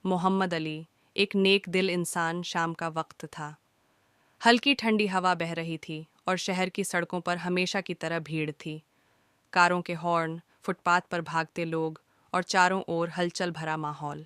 मोहम्मद अली, एक नेक दिल इंसान। शाम का वक्त था। हल्की ठंडी हवा बह रही थी और शहर की सड़कों पर हमेशा की तरह भीड़ थी। कारों के हॉर्न, फुटपाथ पर भागते लोग और चारों ओर हलचल भरा माहौल।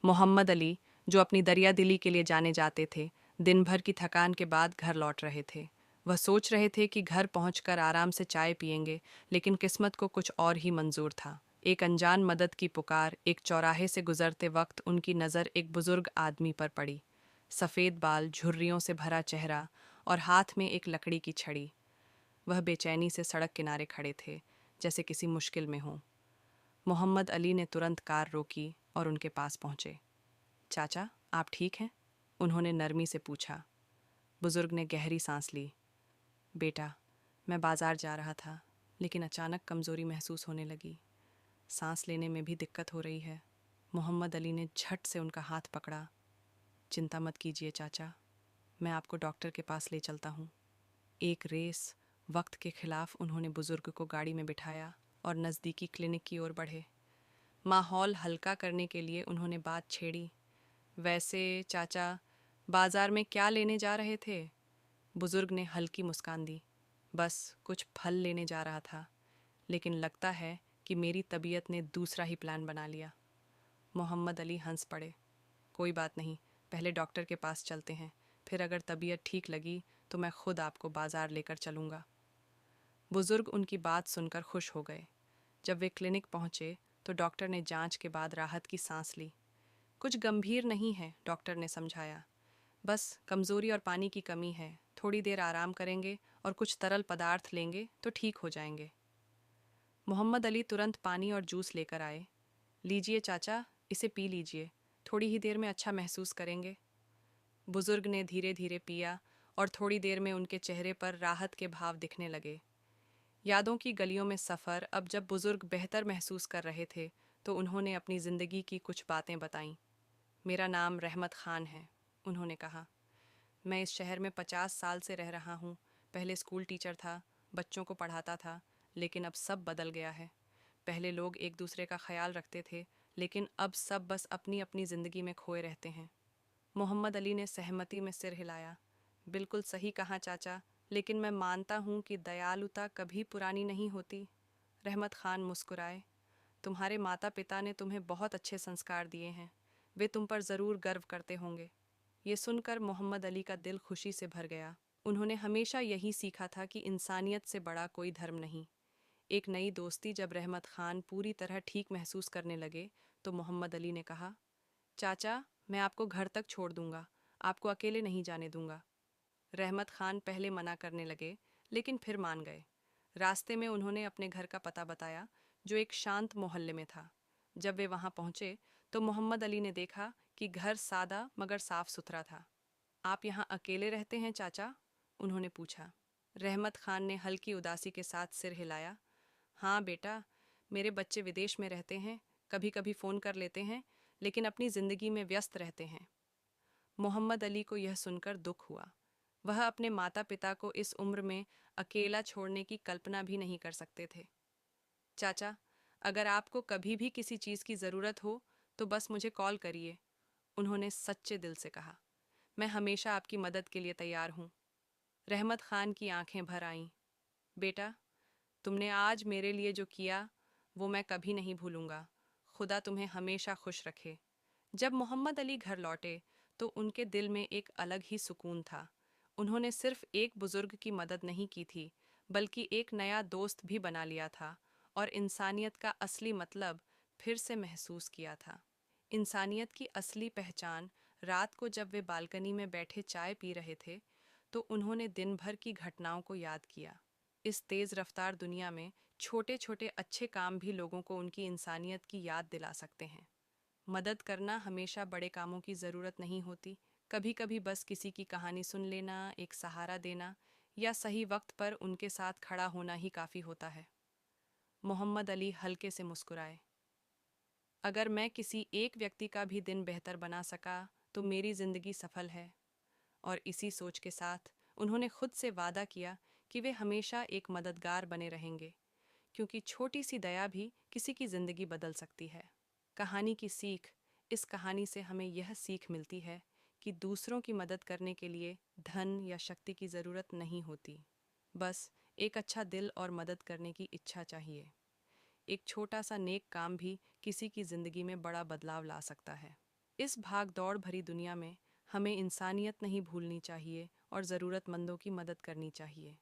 मोहम्मद अली, जो अपनी दरिया दिली के लिए जाने जाते थे, दिन भर की थकान के बाद घर लौट रहे थे। वह सोच रहे थे कि घर पहुंचकर आराम से चाय पिएंगे, लेकिन किस्मत को कुछ और ही मंजूर था। एक अनजान मदद की पुकार। एक चौराहे से गुजरते वक्त उनकी नज़र एक बुजुर्ग आदमी पर पड़ी। सफ़ेद बाल, झुर्रियों से भरा चेहरा और हाथ में एक लकड़ी की छड़ी। वह बेचैनी से सड़क किनारे खड़े थे, जैसे किसी मुश्किल में हों। मोहम्मद अली ने तुरंत कार रोकी और उनके पास पहुंचे। चाचा, आप ठीक हैं? उन्होंने नरमी से पूछा। बुजुर्ग ने गहरी सांस ली। बेटा, मैं बाजार जा रहा था, लेकिन अचानक कमज़ोरी महसूस होने लगी। सांस लेने में भी दिक्कत हो रही है। मोहम्मद अली ने झट से उनका हाथ पकड़ा। चिंता मत कीजिए चाचा, मैं आपको डॉक्टर के पास ले चलता हूँ। एक रेस, वक्त के खिलाफ उन्होंने बुजुर्ग को गाड़ी में बिठाया और नज़दीकी क्लिनिक की ओर बढ़े। माहौल हल्का करने के लिए उन्होंने बात छेड़ी। वैसे चाचा, बाजार में क्या लेने जा रहे थे? बुजुर्ग ने हल्की मुस्कान दी। बस कुछ फल लेने जा रहा था, लेकिन लगता है कि मेरी तबीयत ने दूसरा ही प्लान बना लिया। मोहम्मद अली हंस पड़े। कोई बात नहीं, पहले डॉक्टर के पास चलते हैं, फिर अगर तबीयत ठीक लगी तो मैं खुद आपको बाजार लेकर चलूँगा। बुजुर्ग उनकी बात सुनकर खुश हो गए। जब वे क्लिनिक पहुंचे तो डॉक्टर ने जांच के बाद राहत की सांस ली। कुछ गंभीर नहीं है, डॉक्टर ने समझाया। बस कमज़ोरी और पानी की कमी है। थोड़ी देर आराम करेंगे और कुछ तरल पदार्थ लेंगे तो ठीक हो जाएंगे। मोहम्मद अली तुरंत पानी और जूस लेकर आए। लीजिए चाचा, इसे पी लीजिए, थोड़ी ही देर में अच्छा महसूस करेंगे। बुजुर्ग ने धीरे धीरे पिया और थोड़ी देर में उनके चेहरे पर राहत के भाव दिखने लगे। यादों की गलियों में सफ़र। अब जब बुजुर्ग बेहतर महसूस कर रहे थे तो उन्होंने अपनी ज़िंदगी की कुछ बातें बताईं। मेरा नाम रहमत ख़ान है, उन्होंने कहा। मैं इस शहर में 50 साल से रह रहा हूँ। पहले स्कूल टीचर था, बच्चों को पढ़ाता था, लेकिन अब सब बदल गया है। पहले लोग एक दूसरे का ख्याल रखते थे, लेकिन अब सब बस अपनी अपनी ज़िंदगी में खोए रहते हैं। मोहम्मद अली ने सहमति में सिर हिलाया। बिल्कुल सही कहा चाचा, लेकिन मैं मानता हूँ कि दयालुता कभी पुरानी नहीं होती। रहमत खान मुस्कुराए। तुम्हारे माता पिता ने तुम्हें बहुत अच्छे संस्कार दिए हैं। वे तुम पर ज़रूर गर्व करते होंगे। ये सुनकर मोहम्मद अली का दिल खुशी से भर गया। उन्होंने हमेशा यही सीखा था कि इंसानियत से बड़ा कोई धर्म नहीं। एक नई दोस्ती। जब रहमत खान पूरी तरह ठीक महसूस करने लगे तो मोहम्मद अली ने कहा, चाचा, मैं आपको घर तक छोड़ दूंगा, आपको अकेले नहीं जाने दूंगा। रहमत खान पहले मना करने लगे, लेकिन फिर मान गए। रास्ते में उन्होंने अपने घर का पता बताया, जो एक शांत मोहल्ले में था। जब वे वहां पहुंचे तो मोहम्मद अली ने देखा कि घर सादा मगर साफ सुथरा था। आप यहाँ अकेले रहते हैं चाचा? उन्होंने पूछा। रहमत खान ने हल्की उदासी के साथ सिर हिलाया। हाँ बेटा, मेरे बच्चे विदेश में रहते हैं, कभी कभी फ़ोन कर लेते हैं, लेकिन अपनी ज़िंदगी में व्यस्त रहते हैं। मोहम्मद अली को यह सुनकर दुख हुआ। वह अपने माता पिता को इस उम्र में अकेला छोड़ने की कल्पना भी नहीं कर सकते थे। चाचा, अगर आपको कभी भी किसी चीज़ की ज़रूरत हो तो बस मुझे कॉल करिए, उन्होंने सच्चे दिल से कहा। मैं हमेशा आपकी मदद के लिए तैयार हूँ। रहमत खान की आंखें भर आईं। बेटा, तुमने आज मेरे लिए जो किया वो मैं कभी नहीं भूलूंगा। खुदा तुम्हें हमेशा खुश रखे। जब मोहम्मद अली घर लौटे तो उनके दिल में एक अलग ही सुकून था। उन्होंने सिर्फ एक बुजुर्ग की मदद नहीं की थी, बल्कि एक नया दोस्त भी बना लिया था और इंसानियत का असली मतलब फिर से महसूस किया था। इंसानियत की असली पहचान। रात को जब वे बालकनी में बैठे चाय पी रहे थे तो उन्होंने दिन भर की घटनाओं को याद किया। इस तेज़ रफ्तार दुनिया में छोटे छोटे अच्छे काम भी लोगों को उनकी इंसानियत की याद दिला सकते हैं। मदद करना हमेशा बड़े कामों की ज़रूरत नहीं होती। कभी कभी बस किसी की कहानी सुन लेना, एक सहारा देना या सही वक्त पर उनके साथ खड़ा होना ही काफ़ी होता है। मोहम्मद अली हल्के से मुस्कुराए। अगर मैं किसी एक व्यक्ति का भी दिन बेहतर बना सका तो मेरी ज़िंदगी सफल है। और इसी सोच के साथ उन्होंने खुद से वादा किया कि वे हमेशा एक मददगार बने रहेंगे, क्योंकि छोटी सी दया भी किसी की ज़िंदगी बदल सकती है। कहानी की सीख। इस कहानी से हमें यह सीख मिलती है कि दूसरों की मदद करने के लिए धन या शक्ति की ज़रूरत नहीं होती, बस एक अच्छा दिल और मदद करने की इच्छा चाहिए। एक छोटा सा नेक काम भी किसी की ज़िंदगी में बड़ा बदलाव ला सकता है। इस भाग दौड़ भरी दुनिया में हमें इंसानियत नहीं भूलनी चाहिए और ज़रूरतमंदों की मदद करनी चाहिए।